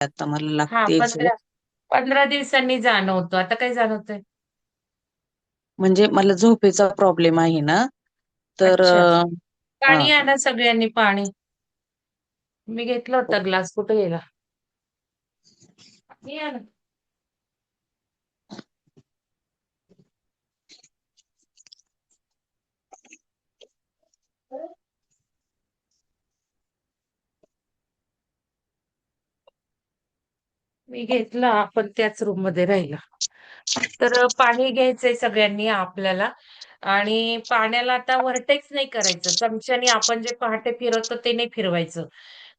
आता मला हा, लागते झोप. 15 दिवसांनी जाणवतो. आता काय जाणवतंय? म्हणजे मला झोपेचा प्रॉब्लेम आहे ना, तर अच्छा. हा. पाणी आणा सगळ्यांनी, पाणी. मी घेतला होता ग्लास, कुठे गेला? पाणी आणा. मी घेतला, आपण त्याच रूम मध्ये राहिला. तर पाणी घ्यायचंय सगळ्यांनी आपल्याला. आणि पाण्याला आता व्हर्टेक्स नाही करायचं. चमच्याने आपण जे पहाटे फिरवतो ते नाही फिरवायचं.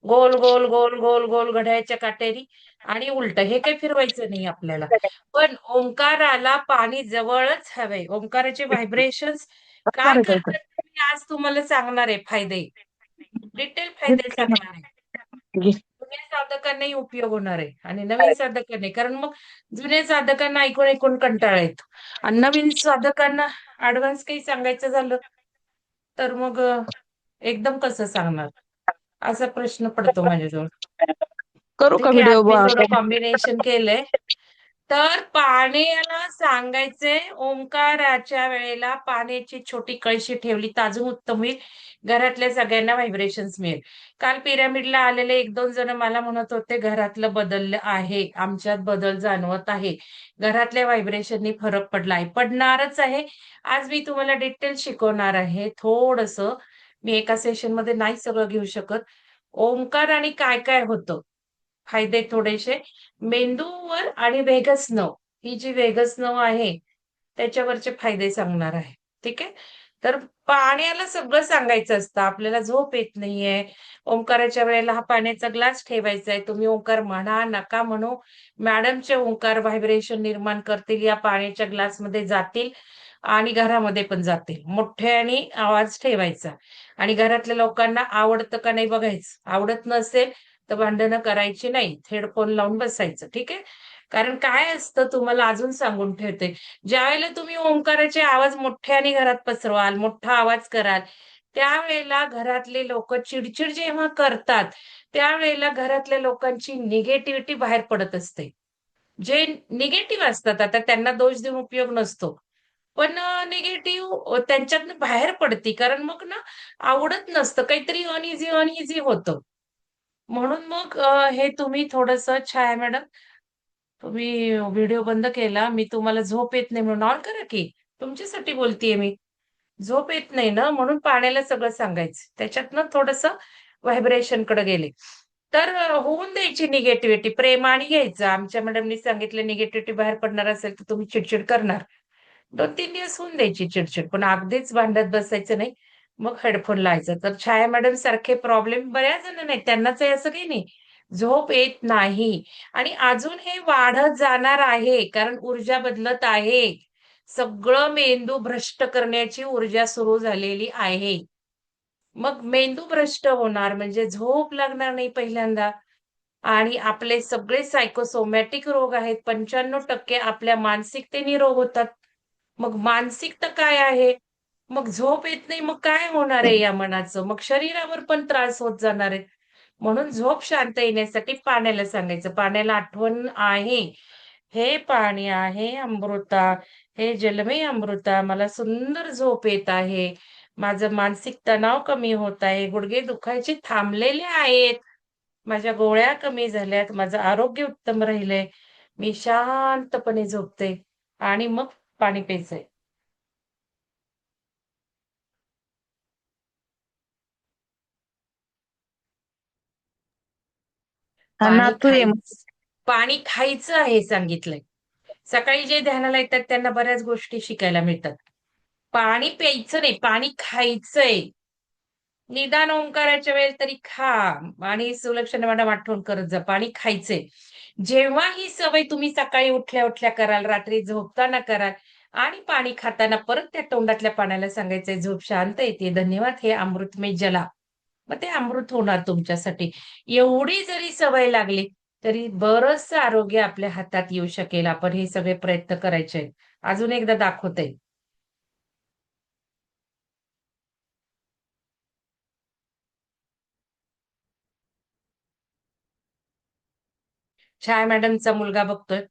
गोल गोल गोल गोल गोल घड्याळ्याच्या काट्यानी आणि उलट हे काही फिरवायचं नाही आपल्याला. पण ओंकाराला पाणी जवळच हवंय. ओंकाराचे व्हायब्रेशन्स काय करतात ते मी आज तुम्हाला सांगणार आहे. फायदे, डिटेल फायदे सांगणार आहे. जुन्या साधकांनाही उपयोग होणार आहे आणि नवीन साधकांनाही. कारण मग जुन्या साधकांना ऐकून ऐकून कंटाळा येतो आणि नवीन साधकांना ऍडव्हान्स काही सांगायचं झालं तर मग एकदम कसं सांगणार, असा प्रश्न पडतो माझ्याजवळ. करू का ठीक आहे, आज व्हिडिओ? मी थोडं कॉम्बिनेशन केलंय. तर पाण्याला सांगायचे, ओंकाराच्या वेळेला पाण्याची छोटी कळशी ठेवली तर अजून उत्तम होईल. घरातल्या सगळ्यांना व्हायब्रेशन्स मिळेल. काल पिरामिडला आलेले एक दोन जण मला म्हणत होते घरातलं बदललं आहे, आमच्यात बदल जाणवत आहे, घरातल्या व्हायब्रेशननी फरक पडलाय, पडणारच आहे. आज मी तुम्हाला डिटेल शिकवणार आहे थोडस. मी एका सेशन मध्ये नाही सगळं घेऊ शकत. ओंकार आणि काय काय होतं, फायदे थोडेसे. मेंदूवर आणि वेगस नव, ही जी वेगस नव आहे त्याच्यावरचे फायदे सांगणार आहे. ठीक आहे. तर पाण्याला सगळं सांगायचं असतं. आपल्याला झोप येत नाहीये, ओंकाराच्या वेळेला हा पाण्याचा ग्लास ठेवायचा आहे. तुम्ही ओंकार म्हणा नका म्हणू, मॅडमचे ओंकार व्हायब्रेशन निर्माण करतील, या पाण्याच्या ग्लासमध्ये जातील आणि घरामध्ये पण जातील. मोठ्याने आवाज ठेवायचा आणि घरातल्या लोकांना आवडतं का नाही बघायचं. आवडत नसेल तर भांडणं करायची नाही, हेडफोन लावून बसायचं. ठीक आहे. कारण काय असतं, तुम्हाला अजून सांगून ठेवते, ज्यावेळेला तुम्ही ओंकाराचे आवाज मोठ्याने घरात पसरवाल, मोठा आवाज कराल, त्यावेळेला घरातले लोक चिडचिड जेव्हा करतात, त्यावेळेला घरातल्या लोकांची निगेटिव्हिटी बाहेर पडत असते. जे निगेटिव्ह असतात, आता त्यांना दोष देऊन उपयोग नसतो, पण निगेटिव्ह त्यांच्यातनं बाहेर पडते. कारण मग ना, आवडत नसतं, काहीतरी अनइझी अनइझी होतं. म्हणून मग हे तुम्ही थोडंसं, छाया मॅडम, तुम्ही व्हिडिओ बंद केला. मी तुम्हाला झोप येत नाही म्हणून ऑन करा की. तुमच्यासाठी बोलतेय मी. झोप येत नाही ना, म्हणून पाण्याला सगळं सांगायचं. त्याच्यातनं थोडंसं व्हायब्रेशनकडे गेले. तर होऊन द्यायची निगेटिव्हिटी, प्रेमाने घ्यायचं. आमच्या मॅडमनी सांगितलं निगेटिव्हिटी बाहेर पडणार असेल तर तुम्ही चिडचिड करणार. 2-3 दिवस होऊन द्यायची चिडचिड, पण अगदीच भांडत बसायचं नाही. मग हेडफोन लावायचा. तर छाया मॅडम सारखे प्रॉब्लेम बऱ्याच जणांना आहेत. त्यांनाच आहे असं काही नाही. झोप येत नाही आणि अजून हे वाढत जाणार आहे, कारण ऊर्जा बदलत आहे. सगळं मेंदू भ्रष्ट करण्याची ऊर्जा सुरू झालेली आहे. मग मेंदू भ्रष्ट होणार म्हणजे झोप लागणार नाही पहिल्यांदा. आणि आपले सगळे सायकोसोमॅटिक रोग आहेत, 95% आपल्या मानसिकतेने रोग होतात. मग मानसिकता काय आहे? मग झोप येत नाही, मग काय होणार आहे या मनाचं? मग शरीरावर पण त्रास होत जाणार आहे. म्हणून झोप शांत येण्यासाठी पाण्याला सांगायचं. पाण्याला आठवण आहे, हे पाणी आहे अमृता, हे जलमे अमृता, मला सुंदर झोप येत आहे, माझं मानसिक तणाव कमी होत आहे, गुडघे दुखायचे थांबलेले आहेत, माझ्या गोळ्या कमी झाल्यात, माझं आरोग्य उत्तम राहिलंय, मी शांतपणे झोपते. आणि मग पाणी प्यायचंय. हा, पाणी नातू आहे. खायचं, पाणी खायचं आहे सांगितलंय. सकाळी जे ध्यानाला येतात त्यांना बऱ्याच गोष्टी शिकायला मिळतात. पाणी प्यायचं नाही, पाणी खायचंय. निदान ओंकाराच्या वेळेस तरी खा. आणि सुलक्षणा मॅडम आठवण करत जा, पाणी खायचंय. जेव्हा ही सवय तुम्ही सकाळी उठल्या उठल्या कराल, रात्री झोपताना कराल आणि पाणी खाताना परत त्या तोंडातल्या पाण्याला सांगायचंय, झोप शांत येते, धन्यवाद हे अमृतमय जला. मग ते अमृत होणार तुमच्यासाठी. एवढी जरी सवय लागली तरी बरंचसं आरोग्य आपल्या हातात येऊ शकेल. आपण हे सगळे प्रयत्न करायचे आहेत. अजून एकदा दाखवते. छाया मॅडमचा मुलगा बघतोय.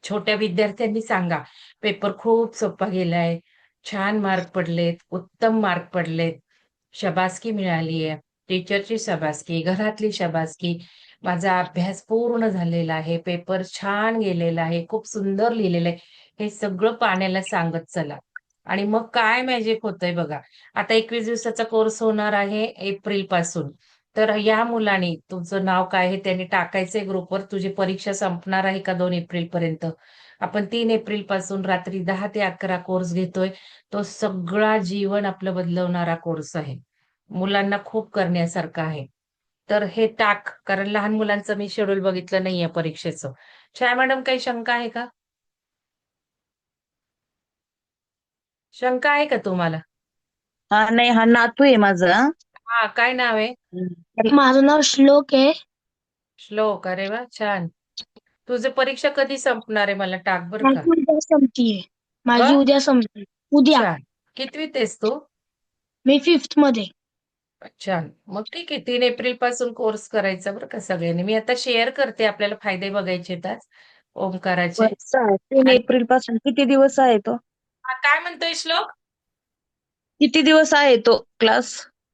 छोट्या विद्यार्थ्यांनी सांगा, पेपर खूप सोपा गेलाय, छान मार्क पडलेत, उत्तम मार्क पडलेत, शाबासकी मिळाली आहे, टीचरची शाबासकी, घरातली शाबासकी, माझा अभ्यास पूर्ण झालेला आहे, पेपर छान गेलेला आहे, खूप सुंदर लिहिलेलं आहे. हे सगळं पाण्याला सांगत चला. आणि मग काय मॅजिक होतंय बघा. आता 21 दिवसाचा कोर्स होणार आहे एप्रिल पासून. तर या मुलाने तुमचं नाव काय आहे त्यांनी टाकायचंय ग्रुपवर. तुझी परीक्षा संपणार आहे का 2 एप्रिल पर्यंत. आपण 3 एप्रिल पासून रात्री 10 ते 11 कोर्स घेतोय. तो सगळा जीवन आपलं बदलवणारा कोर्स आहे. मुलांना खूप करण्यासारखं आहे. तर हे टाक, कारण लहान मुलांचं मी शेड्यूल बघितलं नाहीये परीक्षेचं. छाया मॅडम काही शंका आहे का? शंका आहे का तुम्हाला? हा नाही, हा नातू आहे माझा. हा, काय नाव आहे? माझं नाव श्लोक आहे. श्लोक. अरे वा, छान. तुझी परीक्षा कधी संपणार आहे मला टाक बर का. माझी उद्या संपतीये. माझी क उद्या संपते. उद्या. छान. कितवीत आहेस तू? मी 5th मध्ये. छान. मग ठीक आहे, 3 एप्रिल पासून कोर्स करायचा बरं का सगळ्यांनी. मी आता शेअर करते, आपल्याला फायदे बघायचे आहेत आज ओंकाराचे. बरं, 3 आणि एप्रिल पासून किती दिवस आहे तो? हा, काय म्हणतोय श्लोक? किती दिवस आहे तो क्लास?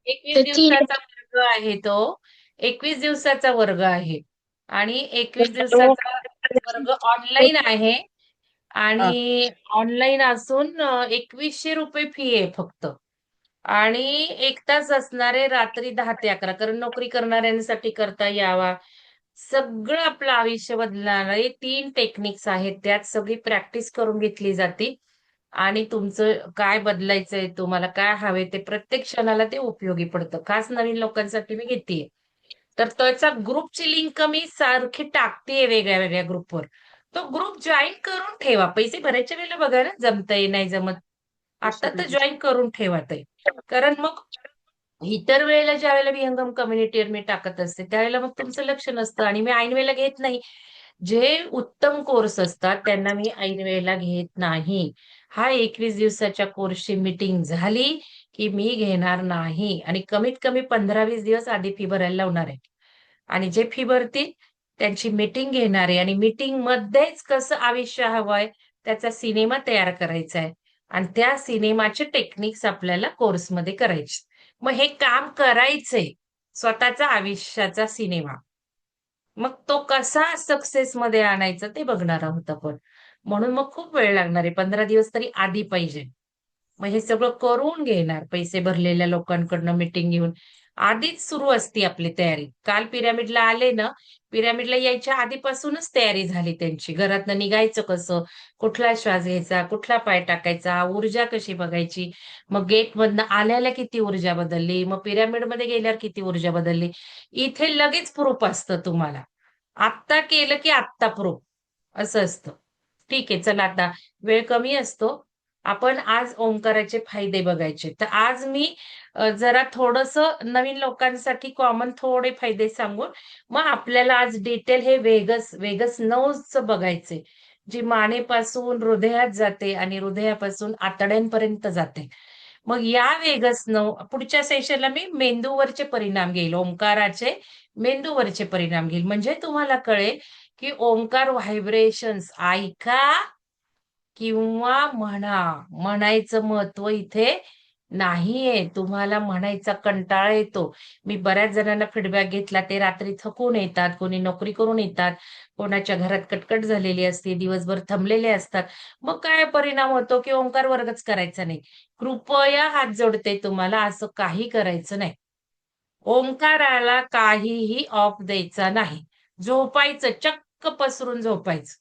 21 ते 3 दिवसाचा वर्ग आहे तो. 21 दिवसाचा वर्ग आहे. आणि 21 तो दिवसाचा वर्ग ऑनलाईन आहे. हा. आणि ऑनलाईन असून 2100 रुपये फी आहे फक्त. आणि 1 तास असणारे रात्री 10 ते 11, कारण नोकरी करणाऱ्यांसाठी करता यावा. सगळं आपलं आयुष्य बदलणारे 3 टेक्निक्स आहेत. त्यात सगळी प्रॅक्टिस करून घेतली जाते. आणि तुमचं काय बदलायचंय, तुम्हाला काय हवंय ते प्रत्येक क्षणाला ते उपयोगी पडतं. खास नवीन लोकांसाठी मी घेतेय. तर त्याचा ग्रुपची लिंक मी सारखी टाकतेय वेगळ्या वेगळ्या ग्रुपवर. तो ग्रुप जॉईन करून ठेवा. पैसे भरायच्या वेळेला बघा ना, जमतंय नाही जमत. आता तर जॉईन करून ठेवा ते. कारण मग इतर वेळेला ज्या वेळेला विहंगम कम्युनिटीवर मी टाकत असते, त्यावेळेला मग तुमचं लक्ष नसतं आणि मी ऐन वेळेला घेत नाही. जे उत्तम कोर्स असतात त्यांना मी ऐन वेळेला घेत नाही. हा 21 दिवसाच्या कोर्सची मीटिंग झाली, की मी घेणार नाही आणि कमीत कमी 15-20 दिवस आधी फी भरायला लावणार आहे. आणि जे फी भरतील त्यांची मीटिंग घेणार आहे आणि मीटिंगमध्येच कसं आयुष्य हवंय त्याचा सिनेमा तयार करायचा आहे. आणि त्या सिनेमाचे टेक्निक्स आपल्याला कोर्समध्ये करायचे. मग हे काम करायचंय, स्वतःचा आयुष्याचा सिनेमा. मग तो कसा सक्सेसमध्ये आणायचा ते बघणार आहोत आपण. म्हणून मग खूप वेळ लागणार आहे. 15 दिवस तरी आधी पाहिजे. मग हे सगळं करून घेणार पैसे भरलेल्या लोकांकडनं मीटिंग घेऊन. आधीच सुरू असते आपली तयारी. काल पिरॅमिडला आले ना, पिरॅमिडला यायच्या आधीपासूनच तयारी झाली त्यांची. घरातनं निघायचं कसं, कुठला श्वास घ्यायचा, कुठला पाय टाकायचा, ऊर्जा कशी बघायची. मग गेटमधनं आल्याला किती ऊर्जा बदलली, मग पिरॅमिडमध्ये गेल्यावर किती ऊर्जा बदलली. इथे लगेच प्रूफ असतं तुम्हाला. आत्ता केलं की आत्ता प्रूफ असं असतं. ठीक आहे, चला आता वेळ कमी असतो. आपण आज ओंकाराचे फायदे बघायचे. तर आज मी जरा थोडंसं नवीन लोकांसाठी कॉमन थोडे फायदे सांगून मग आपल्याला आज डिटेल हे वेगस वेगस 9चं बघायचे. जी मानेपासून हृदयात जाते आणि हृदयापासून आतड्यांपर्यंत जाते. मग या वेगस 9 पुढच्या सेशनला मी मेंदूवरचे परिणाम घेईल. ओंकाराचे मेंदूवरचे परिणाम घेईल. म्हणजे तुम्हाला कळेल की ओंकार व्हायब्रेशन्स ऐका किंवा म्हणा. म्हणायचं महत्व इथे नाहीये. तुम्हाला म्हणायचा कंटाळा येतो. मी बऱ्याच जणांना फीडबॅक घेतला. ते रात्री थकून येतात, कोणी नोकरी करून येतात, कोणाच्या घरात कटकट झालेली असते, दिवसभर थांबलेले असतात. मग काय परिणाम होतो की ओंकार वर्गच करायचा नाही. कृपया हात जोडते तुम्हाला, असं काही करायचं नाही. ओंकाराला काहीही ऑफ द्यायचा नाही. झोपायचं, चक्क पसरून झोपायचं.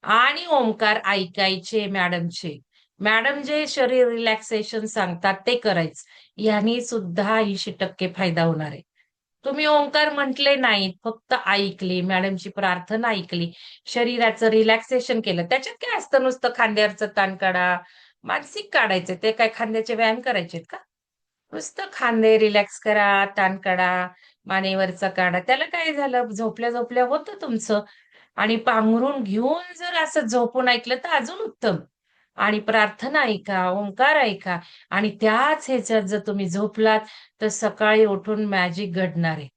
आणि ओंकार ऐकायचे मॅडमचे. मॅडम जे शरीर रिलॅक्सेशन सांगतात ते करायचं. यानी सुद्धा 80% फायदा होणार आहे. तुम्ही ओंकार म्हटले नाहीत, फक्त ऐकले, मॅडमची प्रार्थना ऐकली, शरीराचं रिलॅक्सेशन केलं. त्याच्यात काय असतं, नुसतं खांद्यावरचं ताण काढा, मानसिक काढायचं. ते काय खांद्याचे व्यायाम करायचेत का? नुसतं खांदे रिलॅक्स करा, ताण काढा, मानेवरचा काढा. त्याला काय झालं, झोपल्या झोपल्या होतं तुमचं. आणि पांघरून घेऊन जर असं झोपून ऐकलं तर अजून उत्तम. आणि प्रार्थना ऐका, ओंकार ऐका आणि त्याच ह्याच्यात जर तुम्ही झोपलात तर सकाळी उठून मॅजिक घडणार आहे.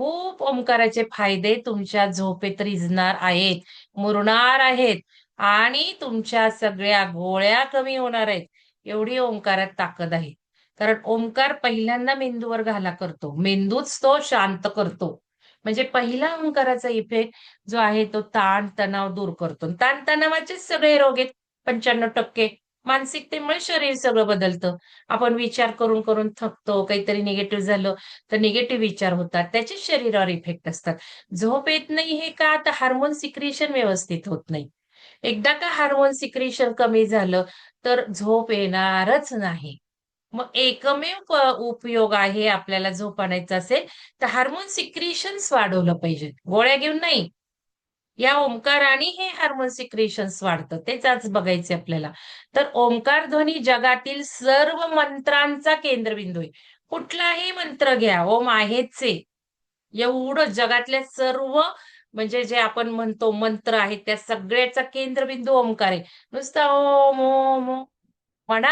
खूप ओंकाराचे फायदे तुमच्या झोपेत रिजणार आहेत, मुरणार आहेत आणि तुमच्या सगळ्या गोळ्या कमी होणार आहेत. एवढी ओंकारात ताकद आहे. कारण ओंकार पहिल्यांदा मेंदूवर घाला करतो. मेंदूच तो शांत करतो. म्हणजे पहिला ओंकाराचा इफेक्ट जो आहे तो ताण-तणाव दूर करतो. ताण-तणावाचेच सगळे रोग आहेत 95%. मानसिकतेमुळे शरीर सगळं बदलतं. आपण विचार करून, करून थकतो. काहीतरी निगेटिव्ह झालं तर निगेटिव्ह विचार होतात. त्याचेच शरीरावर इफेक्ट असतात. झोप येत नाही हे का? तर हार्मोन सिक्रिशन व्यवस्थित होत नाही. एकदा का हार्मोन सिक्रिशन कमी झालं, तर झोप येणारच नाही. मग एकमेव उपयोग आहे आपल्याला झोप आणायचा असेल, तर हार्मोन सिक्रिशन्स वाढवलं पाहिजे. गोळ्या घेऊन नाही. या ओंकाराने हे हार्मोन सिक्रेशन्स वाढतं. तेच आज बघायचे आपल्याला. तर ओंकार ध्वनी जगातील सर्व मंत्रांचा केंद्रबिंदू आहे. कुठलाही मंत्र घ्या, ओम आहेच आहे. एवढं जगातल्या सर्व म्हणजे जे आपण म्हणतो मंत्र आहेत, त्या सगळ्याचा केंद्रबिंदू ओंकार आहे. नुसता ओम, ओम, ओम म्हणा,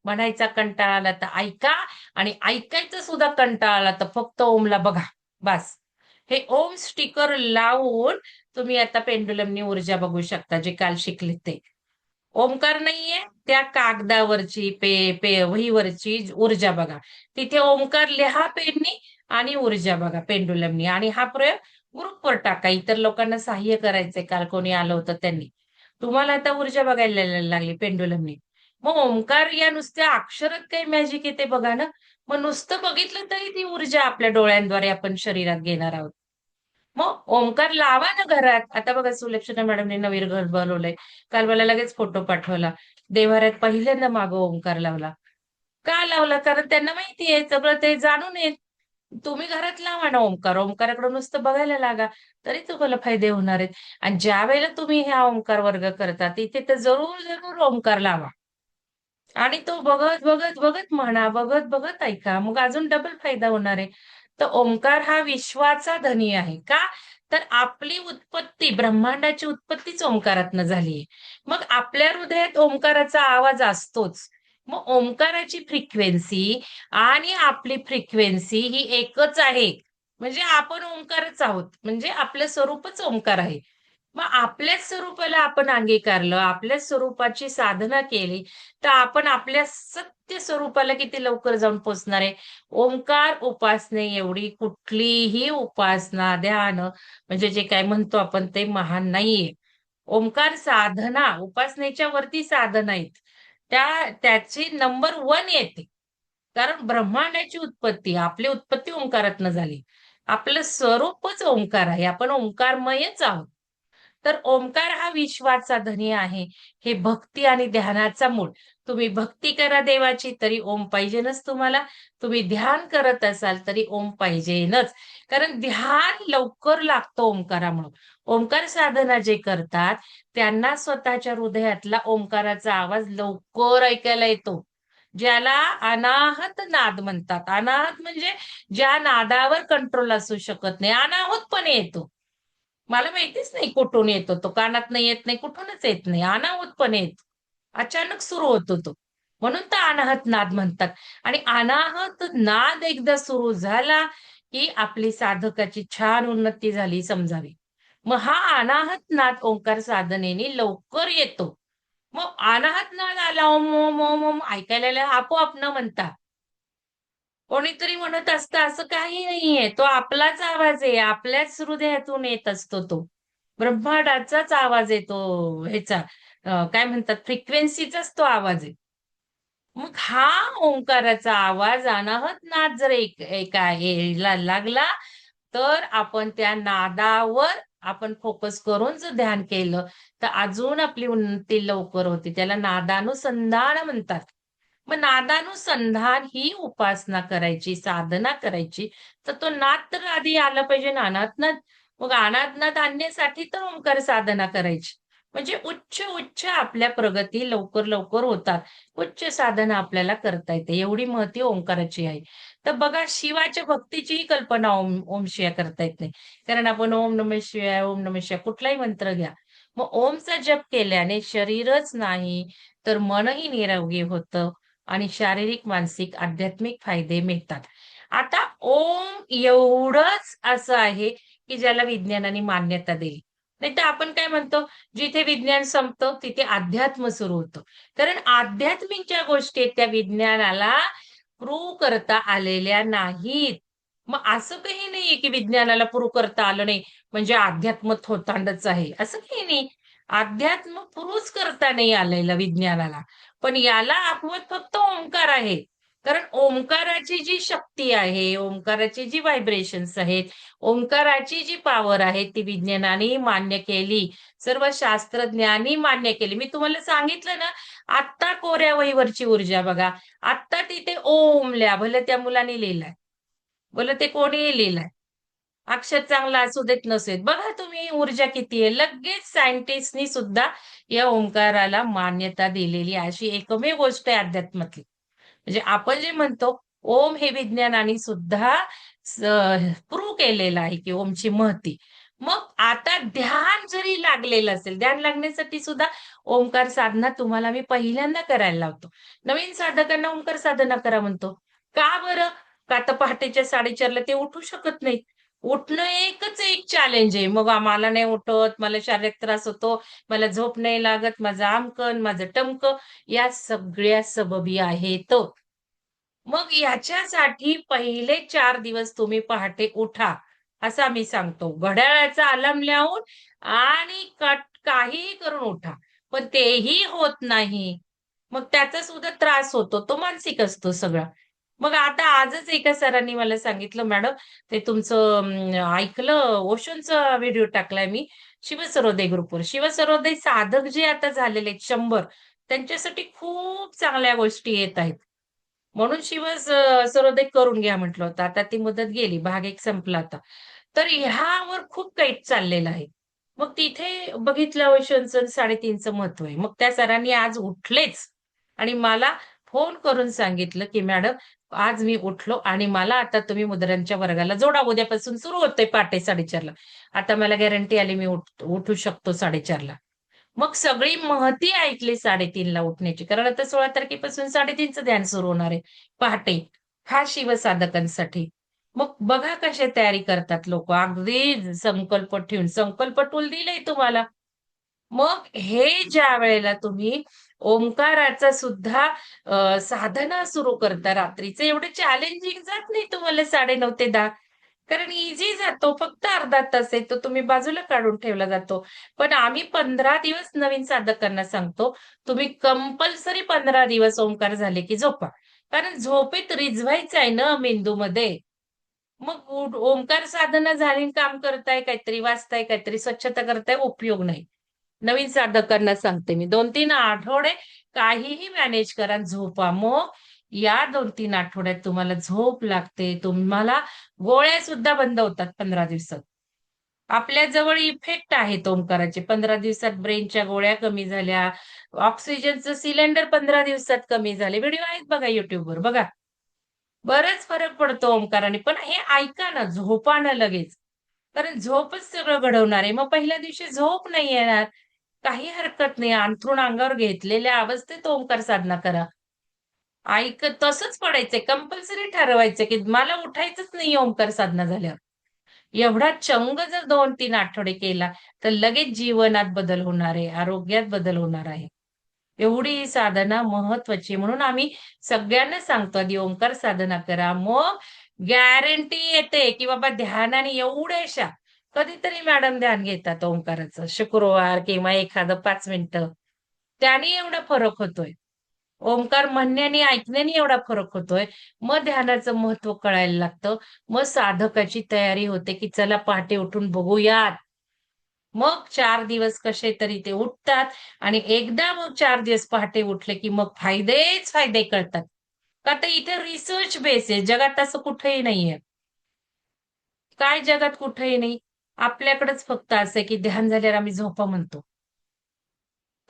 म्हणायचा कंटाळा आला तर ऐका आणि ऐकायचं सुद्धा कंटाळा आला तर फक्त ओमला बघा. बास. हे ओम स्टिकर लावून तुम्ही आता पेंडुलमनी ऊर्जा बघू शकता, जे काल शिकले ते. ओंकार नाहीये, त्या कागदावरची वहीवरची ऊर्जा बघा. तिथे ओंकार लिहा पेननी आणि ऊर्जा बघा पेंडुलमनी आणि हा प्रयोग ग्रुपवर टाका. इतर लोकांना सहाय्य करायचंय. काल कोणी आलं होतं त्यांनी. तुम्हाला आता ऊर्जा बघायला लागली पेंडुलमनी. मग ओंकार या नुसत्या अक्षरात काही मॅजिक येते बघा ना. मग नुसतं बघितलं तरी ती ऊर्जा आपल्या डोळ्यांद्वारे आपण शरीरात घेणार आहोत. मग ओंकार लावा ना घरात. आता बघा सुलक्षणा मॅडमने नवीन घर बनवलंय. काल मला लगेच फोटो पाठवला. देव्हाऱ्यात पहिल्यांदा मागं ओंकार लावला. का लावला? कारण त्यांना माहितीये सगळं ते जाणून येत. तुम्ही घरात लावा ना ओंकार. ओंकाराकडे नुसतं बघायला लागा. तरी तुम्हाला फायदे होणार आहेत. आणि ज्या वेळेला तुम्ही हा ओंकार वर्ग करता तिथे तर जरूर, जरूर ओंकार लावा. आणि तो बघत, बघत, बघत म्हणा, बघत, बघत ऐका. मग अजून डबल फायदा होणार आहे. तर ओंकार हा विश्वाचा धनी आहे. का? तर आपली उत्पत्ती, ब्रह्मांडाची उत्पत्तीच ओंकारातनं झालीये. मग आपल्या हृदयात ओंकाराचा आवाज असतोच. मग ओंकाराची फ्रिक्वेन्सी आणि आपली फ्रिक्वेन्सी ही एकच आहे. म्हणजे आपण ओंकारच आहोत. म्हणजे आपलं स्वरूपच ओंकार आहे. मग आपल्याच स्वरूपाला आपण अंगीकारलं, आपल्याच स्वरूपाची साधना केली, तर आपण आपल्या सत्य स्वरूपाला किती लवकर जाऊन पोहोचणार आहे. ओंकार उपासने एवढी कुठलीही उपासना, ध्यान म्हणजे जे काय म्हणतो आपण ते महान नाहीये. ओंकार साधना, उपासनेच्या वरती साधना आहेत. त्याची नंबर 1 येते. कारण ब्रह्मांडाची उत्पत्ती, आपली उत्पत्ती ओंकारातनं झाली. आपलं स्वरूपच ओंकार आहे. आपण ओंकारमयच आहोत. तर ओंकार हा विश्वाचा धनी आहे. हे भक्ती आणि ध्यानाचा मूळ. तुम्ही भक्ती करा देवाची तरी ओम पाहिजेनच तुम्हाला. तुम्ही ध्यान करत असाल तरी ओम पाहिजेनच. कारण ध्यान लवकर लागतं ओंकारामुळं. ओंकार साधना जे करतात त्यांना स्वतःच्या हृदयातला ओंकाराचा आवाज लवकर ऐकायला येतो. ज्याला अनाहत नाद म्हणतात. अनाहत म्हणजे ज्या नादावर कंट्रोल असू शकत नाही. अनाहूतपणे येतो. मला माहितीच नाही कुठून येतो तो. कानातनं येत नाही, कुठूनच येत नाही. अनाहूतपणे येतो. अचानक सुरू होतो तो. म्हणून तर अनाहत नाद म्हणतात. आणि अनाहत नाद एकदा सुरू झाला, की आपली साधकाची छान उन्नती झाली समजावी. मग हा अनाहत नाद ओंकार साधनेने लवकर येतो. मग अनाहत नाद आला ओम, ओम, ओम, ओम ऐकायला आपोआप न म्हणता. कोणीतरी म्हणत असतं असं काही नाहीये. तो आपलाच आवाज आहे. आपल्याच हृदयातून येत असतो तो. ब्रह्मांडाचाच आवाज आहे तो ह्याचा काय म्हणतात फ्रिक्वेन्सीचाच तो आवाज आहे. मग हा ओंकाराचा आवाज अनाहत नाद जर एका यायला लागला, तर आपण त्या नादावर आपण फोकस करून जर ध्यान केलं, तर अजून आपली उन्नती लवकर होते. त्याला नादानुसंधान म्हणतात. मग नादानुसंधान ही उपासना करायची, साधना करायची, तर तो नाद तर आधी आला पाहिजे ना, अनाथनाद. मग अनाथनाद आणण्यासाठी तर ओंकार साधना करायची. म्हणजे उच्च आपल्या प्रगती लवकर होतात. उच्च साधना आपल्याला करता येते. एवढी महती ओंकाराची आहे. तर बघा शिवाच्या भक्तीचीही कल्पना ओमशिवाय करता येत नाही. कारण आपण ओम नमः शिवाय, ओम नमः शिवाय कुठलाही मंत्र घ्या. मग ओमचा जप केल्याने शरीरच नाही, तर मनही निरोगी होतं आणि शारीरिक, मानसिक, आध्यात्मिक फायदे मिळतात. आता ओम एवढंच असं आहे की ज्याला विज्ञानाने मान्यता दिली. नाहीतर आपण काय म्हणतो, जिथे विज्ञान संपतं तिथे अध्यात्म सुरू होतं. कारण आध्यात्मिक ज्या गोष्टी आहेत त्या विज्ञानाला प्रूव्ह करता आलेल्या नाहीत. मग असं काही नाहीये की विज्ञानाला प्रूव्ह करता आलं नाही म्हणजे अध्यात्म थोतांडच आहे, असं काही नाही. अध्यात्म प्रूव्हच करता नाही आलेलं विज्ञानाला. पण याला अपवाद फक्त ओंकार आहे. कारण ओंकाराची जी शक्ती आहे, ओंकाराची जी व्हायब्रेशन्स आहेत, ओंकाराची जी पॉवर आहे ती विज्ञानाने मान्य केली. सर्व शास्त्रज्ञांनी मान्य केली. मी तुम्हाला सांगितलं ना, आत्ता कोऱ्या वहीवरची ऊर्जा बघा. आत्ता तिथे ओम लिहा. भले त्या मुलाने लिहिलाय. भले ते कोणीही लिहिलाय. अक्षर चांगला असू देत नसेल. बघा तुम्ही ऊर्जा किती आहे. लगेच सायंटिस्टनी सुद्धा या ओंकाराला मान्यता दिलेली आहे. अशी एकमेव गोष्ट आहे अध्यात्मातली. म्हणजे आपण जे म्हणतो ओम हे विज्ञानाने सुद्धा प्रूव्ह केलेलं आहे की ओमची महती. मग आता ध्यान जरी लागलेलं असेल, ध्यान लागण्यासाठी सुद्धा ओंकार साधना तुम्हाला मी पहिल्यांदा करायला लावतो. नवीन साधकांना ओंकार साधना करा म्हणतो. का बरं? का तर पहाटेच्या 4:30ला ते उठू शकत नाहीत. उठणं एकच एक चॅलेंज आहे. मग मला नाही उठत, मला शारीरिक त्रास होतो, मला झोप नाही लागत, माझं आमकन, माझं टमकं, या सगळ्या सबबी आहेत. मग याच्यासाठी पहिले 4 दिवस तुम्ही पहाटे उठा, असं आम्ही सांगतो. घड्याळाचा अलार्म लावून आणि काहीही करून उठा. पण तेही होत नाही. मग त्याचा सुद्धा त्रास होतो. तो मानसिक असतो सगळा. मग आता आजच एका सरांनी मला सांगितलं, "मॅडम, ते तुमचं ऐकलं, ओशोंचा व्हिडिओ टाकलाय मी शिवसरोदय ग्रुपवर." शिवसरोदय साधक जे आता झालेले आहेत 100 त्यांच्यासाठी खूप चांगल्या गोष्टी येत आहेत. म्हणून सरोदय करून घ्या म्हटलं होतं. आता ती मुदत गेली. भाग 1 संपला आता. तर ह्यावर खूप काही चाललेलं आहे. मग तिथे बघितलं ओशोंचं 3.5चं महत्व आहे. मग त्या सरांनी आज उठलेच आणि मला फोन करून सांगितलं, की "मॅडम, आज मी उठलो आणि मला आता तुम्ही मुद्रांच्या वर्गाला जोडा. उद्यापासून सुरू होतंय पहाटे 4:30ला. आता मला गॅरंटी आली मी उठू शकतो 4:30ला." मग सगळी महती ऐकली 3:30ला उठण्याची. कारण आता 16 तारखेपासून 3:30चं ध्यान सुरू होणार आहे पहाटे. खास शिवसाधकांसाठी. मग बघा कशी तयारी करतात लोकं. अगदी संकल्प ठेवून. संकल्प टूल दिलंय तुम्हाला. मग हे ज्यावेळेला तुम्ही ओंकाराचा सुद्धा साधना सुरू करता रात्रीचं एवढं चॅलेंजिंग जात नाही तुम्हाला 9:30 ते 10. कारण इझी जातो. फक्त अर्धा तास आहे. तो तुम्ही बाजूला काढून ठेवला जातो. पण आम्ही 15 दिवस नवीन साधकांना सांगतो, तुम्ही कंपल्सरी 15 दिवस ओंकार झाले की झोपा. कारण झोपेत रिझवायचं आहे ना मेंदूमध्ये. मग ओंकार साधना झाली, काम करताय, काहीतरी वाचताय, काहीतरी स्वच्छता करताय, उपयोग नाही. नवीन साधकांना सांगते मी 2-3 आठवडे काहीही मॅनेज करा आणि झोपा. मग या 2-3 आठवड्यात तुम्हाला झोप लागते. तुम्हाला गोळ्या सुद्धा बंद होतात 15 दिवसात. आपल्या जवळ इफेक्ट आहेत ओंकाराचे. 15 दिवसात ब्रेनच्या गोळ्या कमी झाल्या. ऑक्सिजनचं सिलेंडर 15 दिवसात कमी झाले. व्हिडिओ आहेत बघा YouTubeवर बघा. बराच फरक पडतो ओंकाराने. पण हे ऐका ना, झोपा ना लगेच. कारण झोपच सगळं घडवणार आहे. मग पहिल्या दिवशी झोप नाही येणार. काही हरकत नाही. अंथरूण अंगावर घेतलेल्या अवस्थेत ओंकार साधना करा. तसंच पडायचंय. कंपल्सरी ठरवायचं, की मला उठायचंच नाही ओंकार साधना झाल्यावर. एवढा चंग जर 2-3 आठवडे केला, तर लगेच जीवनात बदल होणार आहे, आरोग्यात बदल होणार आहे. एवढी ही साधना महत्वाची आहे. म्हणून आम्ही सगळ्यांना सांगतो आधी ओंकार साधना करा. मग गॅरंटी येते, की बाबा ध्यानाने एवढ्याशा कधीतरी मॅडम ध्यान घेतात ओंकाराचं. शुक्रवार किंवा एखादं 5 मिनिटं. त्याने एवढा फरक होतोय. ओंकार म्हणण्याने, ऐकण्याने एवढा फरक होतोय. मग ध्यानाचं महत्त्व कळायला लागतं. मग साधकाची तयारी होते, की चला पहाटे उठून बघूयात. मग 4 दिवस कसे तरी ते उठतात आणि एकदा मग 4 दिवस पहाटे उठले, की मग फायदेच फायदे कळतात. का तर इथे रिसर्च बेस आहे. जगात असं कुठेही नाहीये. काय जगात कुठेही नाही. आपल्याकडेच फक्त असं आहे, की ध्यान झाल्यावर आम्ही झोपा म्हणतो.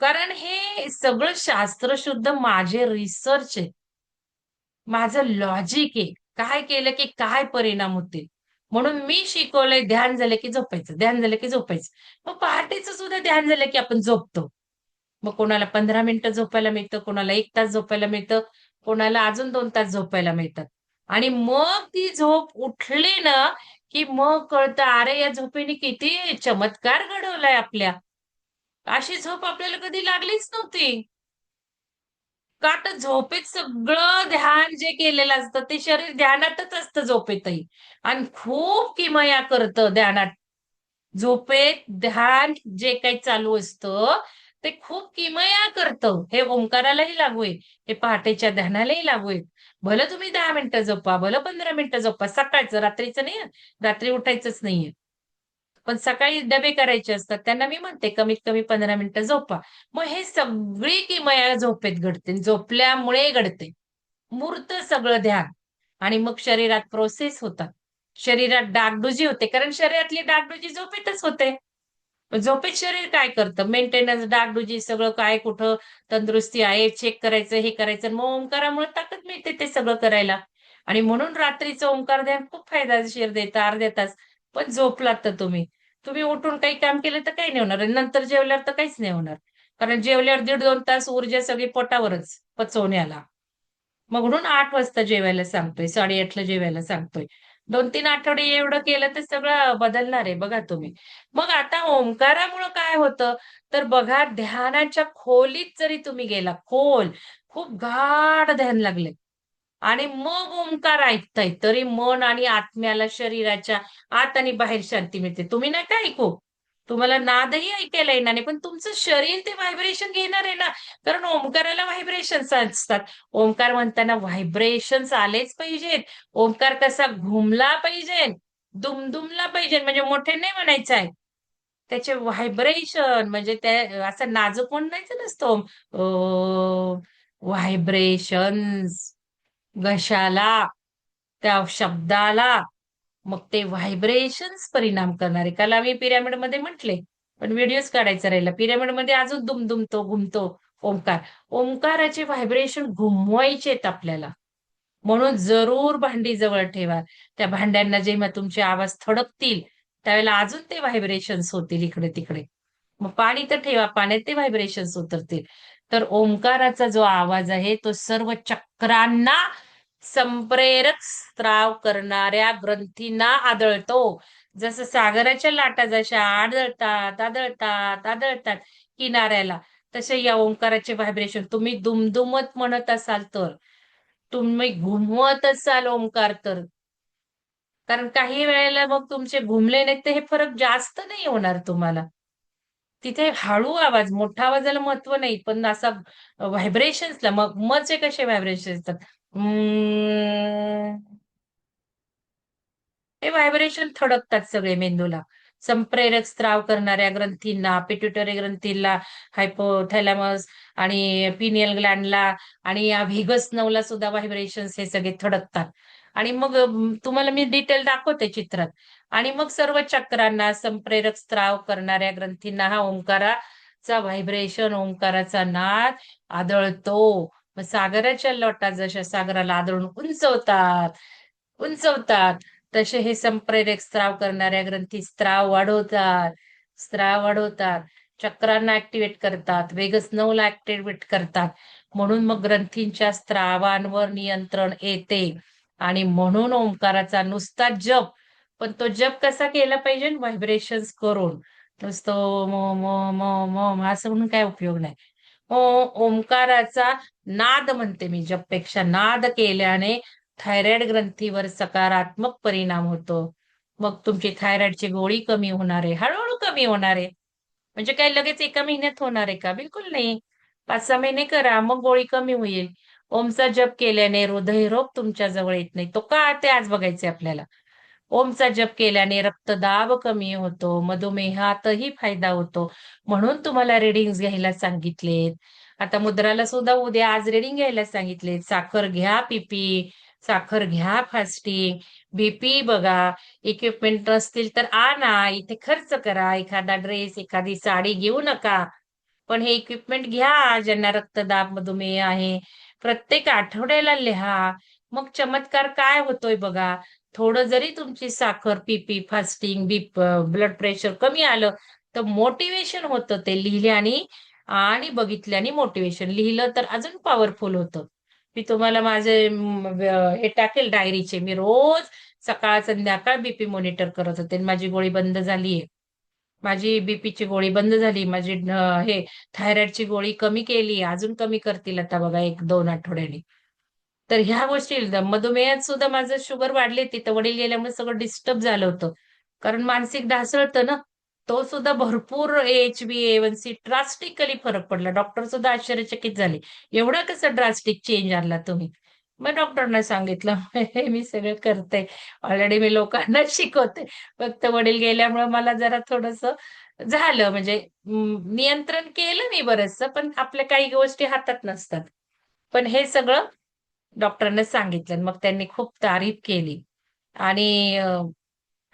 कारण हे सगळं शास्त्रशुद्ध माझे रिसर्च आहे. माझं लॉजिक आहे. काय केलं की काय परिणाम होतील. म्हणून मी शिकवलंय ध्यान झालं की झोपायचं, ध्यान झालं की झोपायचं. मग पहाटेचं सुद्धा ध्यान झालं की आपण झोपतो. मग कोणाला 15 मिनिटं झोपायला मिळतं, कोणाला 1 तास झोपायला मिळतं, कोणाला अजून 2 तास झोपायला मिळतात. आणि मग ती झोप उठली ना, की मग कळतं अरे या झोपेने किती चमत्कार घडवलाय आपल्या. अशी झोप आपल्याला कधी लागलीच नव्हती. का तर झोपेत सगळं ध्यान जे केलेलं असतं ते शरीर ध्यानातच असतं झोपेतही. आणि खूप किमया करतं ध्यानात. झोपेत ध्यान जे काही चालू असतं ते खूप किमया करतं. हे ओंकारालाही लागू आहे. हे पहाटेच्या ध्यानालाही लागू आहे. भलं तुम्ही 10 मिनिटं झोपा, भलं 15 मिनिटं झोपा. सकाळचं, रात्रीचं नाही हं. रात्री उठायचंच नाहीये. पण सकाळी डबे करायचे असतात. त्यांना मी म्हणते कमीत कमी 15 मिनिटं झोपा. मग हे सगळी किमया झोपेत घडते. झोपल्यामुळे घडते. मूर्त सगळं ध्यान आणि मग शरीरात प्रोसेस होतात. शरीरात डागडुजी होते कारण शरीरातली डागडुजी झोपेतच होते. झोपेत शरीर काय करतं? मेंटेनन्स, डागडुजी सगळं काय कुठं तंदुरुस्ती आहे चेक करायचं, हे करायचं. मग ओंकारामुळे ताकद मिळते ते सगळं करायला. आणि म्हणून रात्रीचं ओंकार ध्यान खूप फायदेशीर देतं अर्ध्या तास. पण झोपलात तर तुम्ही उठून काही काम केलं तर काही नाही होणार आणि नंतर जेवल्यावर तर काहीच नाही होणार. कारण जेवल्यावर 1.5-2 तास ऊर्जा सगळी पोटावरच पचवण्याला. मग म्हणून 8 वाजता जेवायला सांगतोय, 8:30ला जेवायला सांगतोय. 2-3 आठवडे एवढं केलं तर सगळं बदलणार आहे बघा तुम्ही. मग आता ओंकारामुळं काय होतं, तर बघा ध्यानाच्या खोलीत जरी तुम्ही गेला, खूप गाढ ध्यान लागले आणि मग ओंकार ऐकताय, तरी मन आणि आत्म्याला शरीराच्या आत आणि बाहेर शांती मिळते. तुम्ही नका ऐकू. तुम्हाला नादही ऐकायला येणार नाही, पण तुमचं शरीर ते व्हायब्रेशन घेणार आहे ना, कारण ओंकाराला व्हायब्रेशन्स असतात. ओंकार म्हणताना व्हायब्रेशन्स आलेच पाहिजेत. ओंकार कसा घुमला पाहिजे, दुमदुमला पाहिजे, म्हणजे मोठे नाही म्हणायचं आहे. त्याचे व्हायब्रेशन म्हणजे ते असं नाजूक म्हणायचं नसतं. व्हायब्रेशन्स घशाला, त्या शब्दाला, मग ते व्हायब्रेशन्स परिणाम करणारे. काल आम्ही पिरॅमिडमध्ये म्हटले, पण व्हिडिओज काढायचा राहिला. पिरॅमिडमध्ये अजून दुमदुमतो, घुमतो ओंकार. ओंकाराचे व्हायब्रेशन घुमवायचेत आपल्याला. म्हणून जरूर भांडी जवळ ठेवा. त्या भांड्यांना जेव्हा तुमचे आवाज थडकतील, त्यावेळेला अजून ते व्हायब्रेशन्स होतील इकडे-तिकडे. मग पाणी तर ठेवा, पाण्यात ते व्हायब्रेशन्स उतरतील. तर ओंकाराचा जो आवाज आहे, तो सर्व चक्रांना संप्रेरक स्त्राव करणाऱ्या ग्रंथींना आदळतो. जसं सागराच्या लाटा जशा आदळतात, आदळतात, आदळतात किनाऱ्याला, तसे या ओंकाराचे व्हायब्रेशन तुम्ही दुमदुमत म्हणत असाल तर, तुम्ही घुमवत असाल ओंकार तर, कारण काही वेळेला मग तुमचे घुमले नाहीत तर हे फरक जास्त नाही होणार तुम्हाला. तिथे हळू आवाज, मोठा आवाजाला महत्व नाही, पण असा व्हायब्रेशन्सला मग मचे कसे व्हायब्रेशन्स असतात. हे व्हायब्रेशन थडकतात सगळे मेंदूला. संप्रेरक स्त्राव करणाऱ्या ग्रंथींना, पिट्युटरी ग्रंथीला, हायपोथॅलॅमस आणि पिनियल ग्लॅंडला आणि या व्हेगस नर्व्हला सुद्धा व्हायब्रेशन्स हे सगळे थडकतात. आणि मग तुम्हाला मी डिटेल दाखवते चित्रात. आणि मग सर्व चक्रांना संप्रेरक स्त्राव करणाऱ्या ग्रंथींना हा ओंकाराचा व्हायब्रेशन, ओंकाराचा नाद आदळतो. मग सागराच्या लाटा जशा सागराला आदळून उंचवतात, उंचवतात, तसे हे संप्रेरक स्त्राव करणाऱ्या ग्रंथी स्त्राव वाढवतात, चक्रांना ऍक्टिव्हेट करतात, वेगस नऊला ऍक्टिव्हेट करतात. म्हणून मग ग्रंथींच्या स्त्रावांवर नियंत्रण येते. आणि म्हणून ओंकाराचा नुसता जप, पण तो जप कसा केला पाहिजे? व्हायब्रेशन्स करून. नुसतं म म म म असं म्हणून काय उपयोग नाही. ओंकाराचा नाद म्हणते मी, जपपेक्षा नाद केल्याने थायरॉइड ग्रंथीवर सकारात्मक परिणाम होतो. मग तुमची थायरॉइडची गोळी कमी होणार आहे, हळूहळू कमी होणार आहे. म्हणजे काय लगेच एका महिन्यात होणार आहे का? बिलकुल नाही. 5-6 महिने करा, मग गोळी कमी होईल. ओमचा जप केल्याने हृदयरोग तुमच्या जवळ येत नाही. तो का ते आज बघायचंय आपल्याला. ओमचा जप केल्याने रक्तदाब कमी होतो, मधुमेहातही फायदा होतो. म्हणून तुम्हाला रिडिंग्स घ्यायला सांगितलेत. आता मुद्राला सुद्धा उद्या आज रिडिंग घ्यायला सांगितलेत. साखर घ्या पीपी, साखर घ्या फास्टिंग, बीपी बघा. इक्विपमेंट नसतील तर आणा, इथे खर्च करा. एखादा ड्रेस, एखादी साडी घेऊ नका. पण हे इक्विपमेंट घ्या ज्यांना रक्तदाब, मधुमेह आहे. प्रत्येक आठवड्याला लिहा. मग चमत्कार काय होतोय बघा. थोडं जरी तुमची साखर, पीपी, फास्टिंग, ब्लड प्रेशर कमी आलं, तर मोटिवेशन होतं ते लिहिल्याने आणि बघितल्याने मोटिवेशन. लिहिलं तर अजून पॉवरफुल होतं. मी तुम्हाला माझे हे टाकेल डायरीचे. मी रोज सकाळ संध्याकाळ बीपी मॉनिटर करत होते. माझी गोळी बंद झालीये. माझी बीपीची गोळी बंद झाली. माझी हे थायरॉइडची गोळी कमी केली. अजून कमी करतील आता बघा 1-2 आठवड्यांनी. तर ह्या गोष्टी मधुमेहात सुद्धा माझं शुगर वाढली होती. तर वडील गेल्यामुळे सगळं डिस्टर्ब झालं होतं. कारण मानसिक ढासळतं ना. तो सुद्धा भरपूर HbA1c ड्रास्टिकली फरक पडला. डॉक्टर सुद्धा आश्चर्यचकित झाले. एवढा कसा ड्रास्टिक चेंज आणला तुम्ही? मग डॉक्टरना सांगितलं हे मी सगळं करते. ऑलरेडी मी लोकांना शिकवते. फक्त वडील गेल्यामुळे मला जरा थोडंसं झालं म्हणजे नियंत्रण केलं मी बरचसं, पण आपल्या काही गोष्टी हातात नसतात. पण हे सगळं डॉक्टरांना सांगितलं. मग त्यांनी खूप तारीफ केली आणि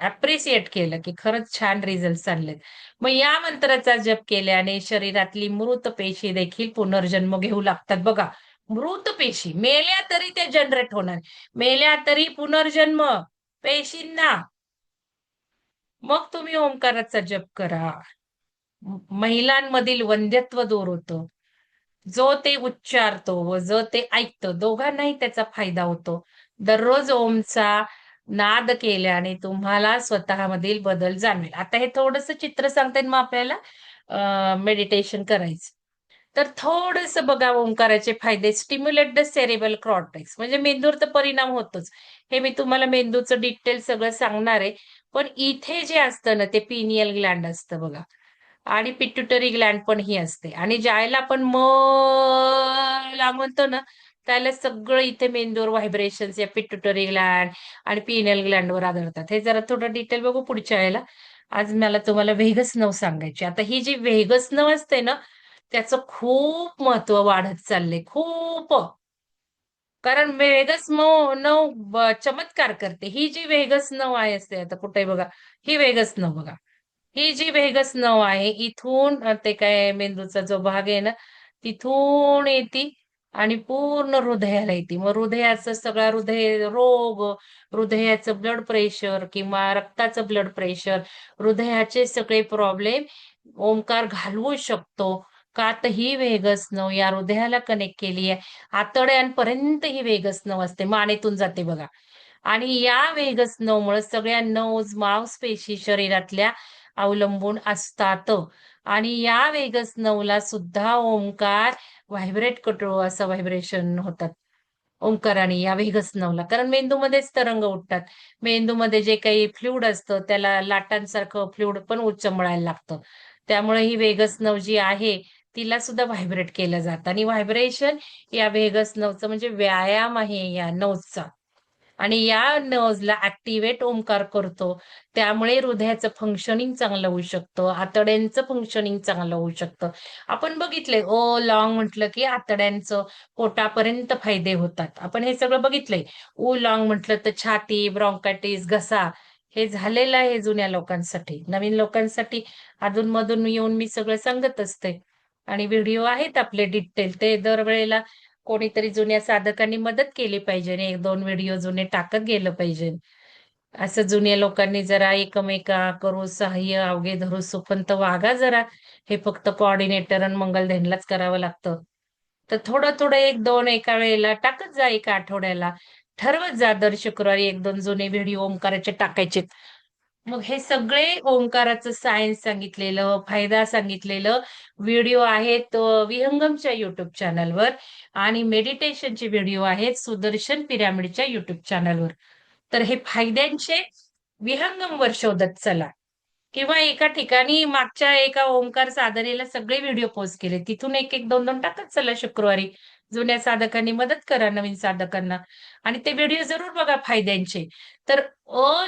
अप्रिशिएट केलं, की खरंच छान रिझल्ट्स आणलेत. मग या मंत्राचा जप केल्याने शरीरातली मृत पेशी देखील पुनर्जन्म घेऊ लागतात बघा. मृत पेशी मेल्या तरी त्या जनरेट होणार. मेल्या तरी पुनर्जन्म पेशींना. मग तुम्ही ओंकाराचा जप करा. महिलांमधील वंध्यत्व दूर होतं. जो ते उच्चारतो व जो ते ऐकतो दोघांनाही त्याचा फायदा होतो. दररोज ओमचा नाद केल्याने तुम्हाला स्वतःमधील बदल जाणवेल. आता हे थोडंसं चित्र सांगतायत मग आपल्याला मेडिटेशन करायचं. तर थोडंसं बघा ओंकाराचे फायदे. स्टिम्युलेट द सेरेब्रल कॉर्टेक्स म्हणजे मेंदूवर तर परिणाम होतोच. हे मी तुम्हाला मेंदूचं डिटेल सगळं सांगणार आहे. पण इथे जे असतं ना ते पिनियल ग्लॅंड असतं बघा. आणि पिट्युटरी ग्लॅंड पण ही असते आणि ज्याला आपण ला म्हणतो ना त्याला सगळं इथे मेंदूवर व्हायब्रेशन्स या पिट्युटरी ग्लॅंड आणि पिनियल ग्लॅंडवर आढळतात. हे जरा थोडं डिटेल बघू पुढच्या वेळेला. आज मला तुम्हाला व्हेगस नर्व सांगायची. आता ही जी व्हेगस नर्व असते ना त्याचं खूप महत्व वाढत चाललंय. खूप. कारण व्हेगस चमत्कार करते. ही जी व्हेगस नर्व आहे असते आता कुठे बघा. ही व्हेगस नर्व बघा. ही जी व्हेगस नर्व आहे इथून ते काय मेंदूचा जो भाग आहे ना तिथून येते आणि पूर्ण हृदयाला येते. मग हृदयाचं सगळा हृदय रोग, हृदयाचं ब्लड प्रेशर किंवा रक्ताचं ब्लड प्रेशर, हृदयाचे सगळे प्रॉब्लेम ओंकार घालवू शकतो. का तर ही व्हेगस नर्व या हृदयाला कनेक्ट केली आहे. आतड्यांपर्यंत ही व्हेगस नर्व असते. मानेतून जाते बघा. आणि या व्हेगस नर्वमुळे सगळ्या नर्व्हज, मांसपेशी शरीरातल्या अवलंबून असतात. आणि या व्हेगस नर्वला सुद्धा ओंकार व्हायब्रेट करतो असं व्हायब्रेशन होतात. ओंकाराने या व्हेगस नर्वला. कारण मेंदूमध्येच तरंग उठतात. मेंदूमध्ये जे काही फ्लुइड असतं त्याला लाटांसारखं फ्लुइड पण उचमळायला लागतं. त्यामुळे ही व्हेगस नर्व जी आहे तिला सुद्धा व्हायब्रेट केलं जातं आणि व्हायब्रेशन या व्हेगस नर्वचं म्हणजे व्यायाम आहे या नर्वचा. आणि या नर्व्हजला ऍक्टिव्हेट ओंकार करतो. त्यामुळे हृदयाचं फंक्शनिंग चांगलं होऊ शकतं. आतड्यांचं फंक्शनिंग चांगलं होऊ शकतं. आपण बघितलंय ओ लॉंग म्हटलं की आतड्यांचं पोटापर्यंत फायदे होतात. आपण हे सगळं बघितलंय. ऊ लॉंग म्हटलं तर छाती, ब्रॉन्कायटिस, घसा हे झालेलं आहे जुन्या लोकांसाठी. नवीन लोकांसाठी अधूनमधून येऊन मी सगळं सांगत असते. आणि व्हिडिओ आहेत आपले डिटेल. ते दरवेळेला कोणीतरी जुन्या साधकांनी मदत केली पाहिजे आणि 1-2 व्हिडिओ जुने टाकत गेलं पाहिजे. असं जुन्या लोकांनी जरा एकमेका करू सहाय्य अवघे धरू सुपंत वागा जरा. हे फक्त कोऑर्डिनेटर आणि मंगलध्यानलाच करावं लागतं. तर थोडं-थोडं 1-2 एका वेळेला टाकत जा एका आठवड्याला. ठरवत जा दर शुक्रवारी 1-2 जुने व्हिडिओ ओंकाराचे टाकायचे. मग हे सगळे ओंकाराचं सायन्स सांगितलेलं, फायदा सांगितलेलं व्हिडिओ आहेत विहंगमच्या युट्यूब चॅनलवर आणि मेडिटेशनचे व्हिडिओ आहेत सुदर्शन पिरामिडच्या युट्यूब चॅनलवर. तर हे फायद्यांचे विहंगमवर शोधत चला. किंवा एका ठिकाणी मागच्या एका ओंकार साधनेला सगळे व्हिडिओ पोस्ट केले. तिथून 1-1, 2-2 टाकत चला शुक्रवारी. जुन्या साधकांनी मदत करा नवीन साधकांना आणि ते व्हिडिओ जरूर बघा फायद्यांचे. तर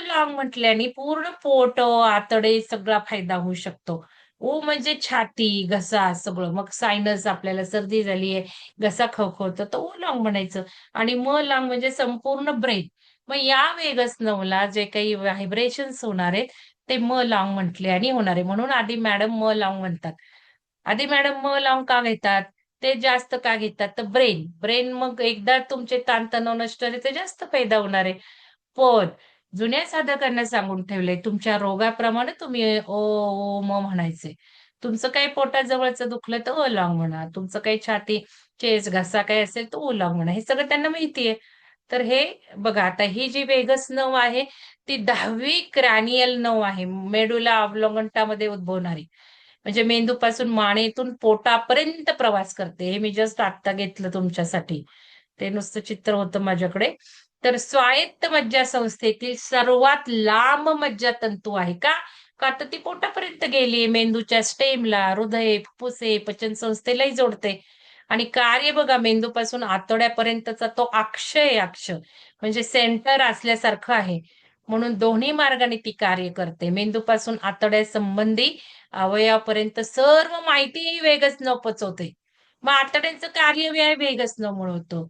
लॉंग म्हटल्याने पूर्ण पोट, आतडे सगळा फायदा होऊ शकतो. ओ म्हणजे छाती, घसा सगळं. मग सायनस आपल्याला सर्दी झाली आहे, घसा खवखवतो तर ओ लॉंग म्हणायचं आणि म लॉंग म्हणजे संपूर्ण ब्रेन. मग या वेगस नर्व्हला जे काही व्हायब्रेशन्स होणार आहेत ते म लाँग म्हटल्याने होणार आहे. म्हणून आधी मॅडम म लाँग म्हणतात. आधी मॅडम म लाँग का घेतात? ते जास्त का घेतात? तर ब्रेन. ब्रेन मग एकदा तुमचे ताणतणाव नष्ट झाले तर जास्त फायदा होणार आहे. पण जुन्या साधकांना सांगून ठेवलंय तुमच्या रोगाप्रमाणे तुम्ही ओ, ओ, म म्हणायचे. तुमचं काही पोटाजवळचं दुखलं तर ओलांग म्हणा, तुमचं काही छाती, चेस्ट, घसा काही असेल तर ओलांग म्हणा, हे सगळं त्यांना माहितीये. तर हे बघा, आता ही जी वेगस नव आहे ती 10वी क्रॅनियल नव आहे, मेडुला ऑब्लोंगटामध्ये उद्भवणारी. म्हणजे मेंदूपासून मानेतून पोटापर्यंत प्रवास करते. हे मी जस्ट आत्ता घेतलं तुमच्यासाठी. ते नुसतं चित्र होतं माझ्याकडे. तर स्वायत्त मज्जासंस्थेतील सर्वात लांब मज्जातंतू आहे का? का तर ती पोटापर्यंत गेली, मेंदूच्या स्टेमला, हृदय, फुफ्फुसे, पचनसंस्थेलाही जोडते. आणि कार्य बघा, मेंदूपासून आतड्यापर्यंतचा तो अक्ष आहे, अक्ष म्हणजे सेंटर असल्यासारखं आहे. म्हणून दोन्ही मार्गाने ती कार्य करते. मेंदूपासून आतड्यासंबंधी अवयवापर्यंत सर्व माहिती ही वेगच न पोचवते. मग आतड्यांचं कार्य वेगच न होतं.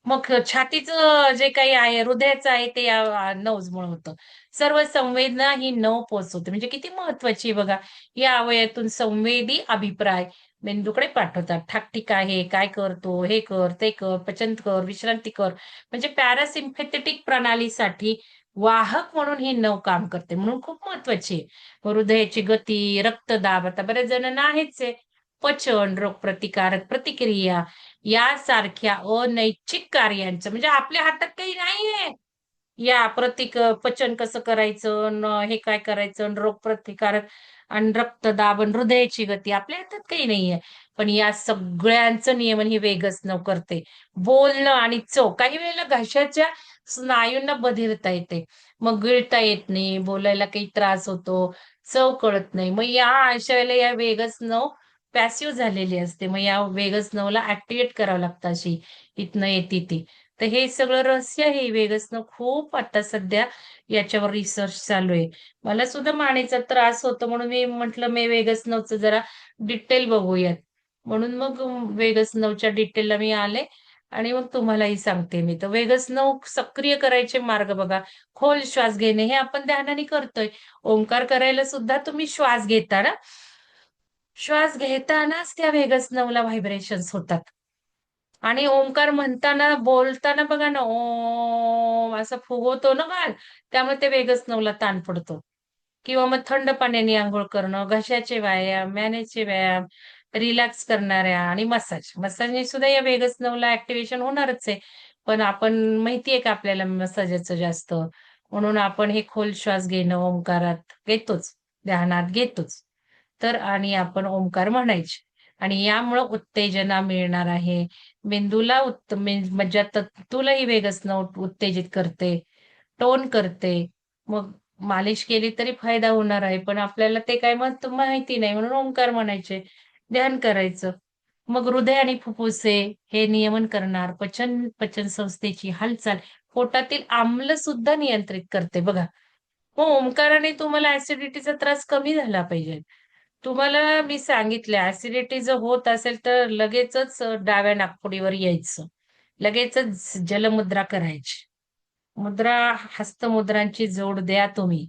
मग छातीचं जे काही आहे, हृदयाचं आहे ते या नवजमुळे होतं. सर्व संवेदना ही नव पोहोचवते. म्हणजे किती महत्वाची आहे बघा. या अवयवातून संवेदी अभिप्राय मेंदूकडे पाठवतात. ठाकठीक आहे, काय करतो, हे कर, ते कर, पचन कर, विश्रांती कर. म्हणजे पॅरासिम्पॅथेटिक प्रणालीसाठी वाहक म्हणून ही नव काम करते. म्हणून खूप महत्वाची आहे. हृदयाची गती, रक्तदाब, आता बऱ्याच जणांना आहेच आहे. पचन, रोगप्रतिकारक प्रतिक्रिया यासारख्या अनैच्छिक कार्यांचं म्हणजे आपल्या हातात काही नाहीये. या पचन कसं करायचं, हे काय करायचं, रोगप्रतिकारक आणि रक्तदाब आणि हृदयाची गती आपल्या हातात काही नाहीये. पण या सगळ्यांचं नियमन ही वेगच न करते. बोलणं आणि चव, काही वेळेला घशाच्या स्नायूंना बधिरता येते. मग गिळता येत नाही, बोलायला काही त्रास होतो, चव कळत नाही. मग या अशा वेळेला या वेगच नव पॅसिव्ह झालेली असते. मग या वेगस नवला ऍक्टिव्हेट करावं लागतं अशी, इथनं येते ती. तर हे सगळं रहस्य आहे वेगसनं. खूप आता सध्या याच्यावर रिसर्च चालू आहे. मला सुद्धा मानेचा त्रास होतो म्हणून मी म्हटलं मी वेगस नवचं जरा डिटेल बघूयात. म्हणून मग वेगस नवच्या डिटेलला मी आले आणि मग तुम्हालाही सांगते मी. तर वेगस नव सक्रिय करायचे मार्ग बघा. खोल श्वास घेणे हे आपण ध्यानाने करतोय. ओंकार करायला सुद्धा तुम्ही श्वास घेता ना. श्वास घेतानाच त्या वेगस नवला व्हायब्रेशन्स होतात. आणि ओंकार म्हणताना, बोलताना बघा ना, ओम असं फुगवतो ना गाल, त्यामुळे ते वेगच नवला ताण पडतो. किंवा मग थंड पाण्याने अंघोळ करणं, घशाचे व्यायाम, मॅनेजचे व्यायाम, रिलॅक्स करणाऱ्या आणि मसाज. मसाजने सुद्धा या वेगस नवला ऍक्टिव्हेशन होणारच आहे. पण आपण माहितीये का आपल्याला मसाजाचं जास्त, म्हणून आपण हे खोल श्वास घेणं ओंकारात घेतोच, ध्यानात घेतोच. तर आणि आपण ओंकार म्हणायचे आणि यामुळं उत्तेजना मिळणार आहे. मेंदूला मज्जातंतूलाही वेगच न उत्तेजित करते, टोन करते. मग मालिश केली तरी फायदा होणार आहे. पण आपल्याला ते काय माहिती नाही म्हणून ओंकार म्हणायचे, ध्यान करायचं. मग हृदय आणि फुफ्फुसे हे नियमन करणार. पचन संस्थेची हालचाल, पोटातील आम्ल सुद्धा नियंत्रित करते बघा. मग ओंकाराने तुम्हाला ऍसिडिटीचा त्रास कमी झाला पाहिजे. तुम्हाला मी सांगितलं ऍसिडिटी जर होत असेल तर लगेचच डाव्या नाकपुडीवर यायचं. लगेचच जलमुद्रा करायची. मुद्रा, हस्तमुद्रांची जोड द्या तुम्ही.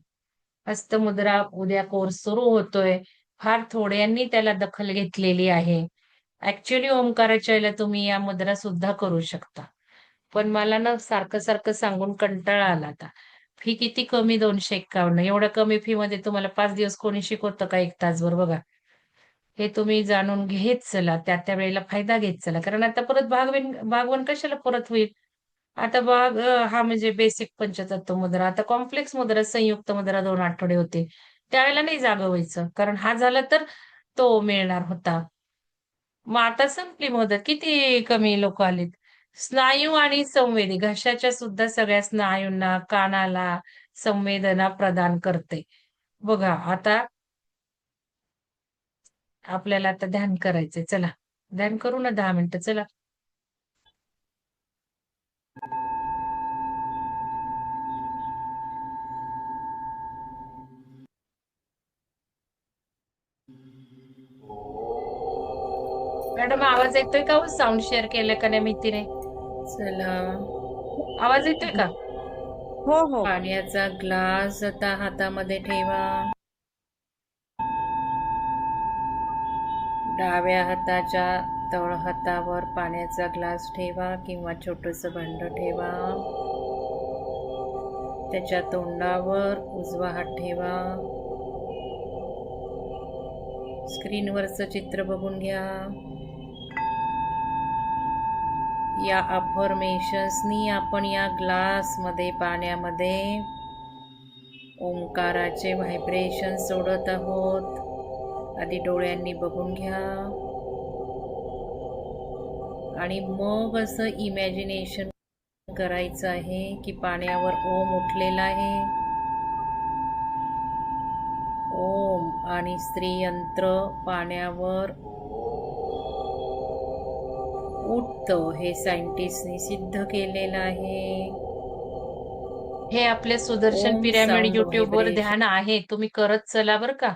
हस्तमुद्रा उद्या कोर्स सुरू होतोय. फार थोड्यांनी त्याला दखल घेतलेली आहे. ऍक्च्युअली ओंकाराच्या वेळेला तुम्ही या मुद्रा सुद्धा करू शकता. पण मला ना सारखं सारखं सांगून कंटाळा आला आता. फी किती कमी, 251. एवढ्या कमी फी मध्ये तुम्हाला 5 दिवस कोणी शिकवतं का 1 तासभर बघा. हे तुम्ही जाणून घेत चला, त्या वेळेला फायदा घेत चला. कारण आता परत भागवण कशाला परत होईल. आता हा म्हणजे बेसिक पंचतत्व मुद्रा. आता कॉम्प्लेक्स मुद्रा, संयुक्त मुद्रा 2 आठवडे होते. त्यावेळेला नाही जागं व्हायचं. कारण हा झाला तर तो मिळणार होता. मग आता संपली मुदत. किती कमी लोक आलेत. स्नायू आणि संवेदी, घशाच्या सुद्धा सगळ्या स्नायूंना, कानाला संवेदना प्रदान करते. बघा आता आपल्याला आता ध्यान करायचंय. चला ध्यान करू ना 10 मिनिटं. चला. मॅडम आवाज येतोय का? साऊंड शेअर केलं का नाही माहिती. चला, आवाज येतोय का? हो हो. पाण्याचा ग्लास आता हातामध्ये ठेवा. डाव्या हाताच्या तळहातावर पाण्याचा ग्लास ठेवा किंवा छोटस भांड ठेवा. त्याच्या तोंडावर उजवा हात ठेवा. स्क्रीनवरचं चित्र बघून घ्या. या अफर्मेशन्सनी आपण या ग्लासमध्ये पाण्यामध्ये ओंकाराचे व्हायब्रेशन सोडत आहोत. आधी डोळ्यांनी बघून घ्या आणि मग असं इमॅजिनेशन करायचं आहे की पाण्यावर ओम उठलेला आहे. ओम आणि स्त्रीयंत्र पाण्यावर उठतं हे सायंटिस्टनी सिद्ध केलेलं आहे. हे आपले सुदर्शन ओम पिरॅमिड साऊंड युट्यूबवर व्हायब्रेशन ध्यान आहे, तुम्ही करत चला बरं का.